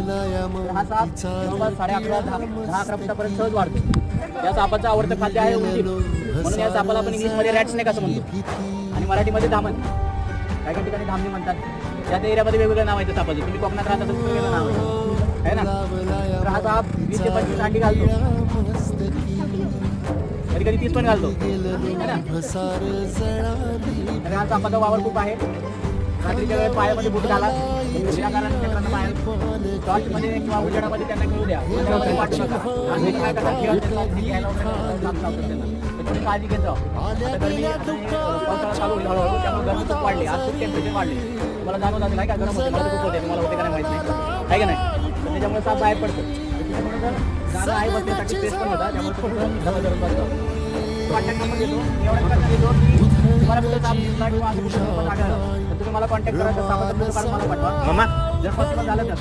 तर हा साप जवळपास 11:30-10-11 सहज वाढतो. या सापाचं आवडतं खाद्य आहे उंदीर, म्हणून या सापाला आपण इंग्लिशमध्ये रॅट स्नेक असं म्हणतो आणि मराठीमध्ये धामण, काही काही ठिकाणी धामणी म्हणतात. त्या एरियामध्ये वेगवेगळं नाव आहे त्या सापाचं. तुम्ही कोकणात राहता तर वेगळं नाव आहे ना. तर हा साप 20 ते 25 अंडी घालतो, कधी कधी 30 पण घालतो है ना. तर हा सापाचा वावर खूप आहे. रात्रीच्या वेळेस पायामध्ये बूट घाला, विनाकारण लेकरांना बाहेर टॉर्चमध्ये किंवा उजेडामध्ये त्यांना खेळू द्या. उजेडामध्ये पाठवू नका. आणि ते काय करतात, खेळत येतात, ते घ्यायला वगैरे साप लावतात त्यांना. तर तुम्ही काळजी घेत जावा. आता गरमी आता पावसाळा चालू होईल हळूहळू, त्यामुळे गरमी खूप वाढली. आज खूप टेम्परेचर वाढले. तुम्हाला जाणवत असेल काय गरम होते, मला खूप होते, तुम्हाला होते का नाही माहित नाही, आहे का नाही. तर त्याच्यामुळे साप बाहेर पडतो. त्याच्यामुळे जर जागा आहे बसण्यासाठी स्पेस पण होता, त्यामुळे थोडं डबल धरून बसतो. कॉन्टॅक्ट नंबर देतो, एवढ्या करता देतो की तुम्हाला कुठे साप दिसला किंवा असं कुठे पण आढळलं तर तुम्ही मला कॉन्टॅक्ट करा. तर सापाचा फोटो काढून मला पाठवा. जर पॉसिबल झालं तर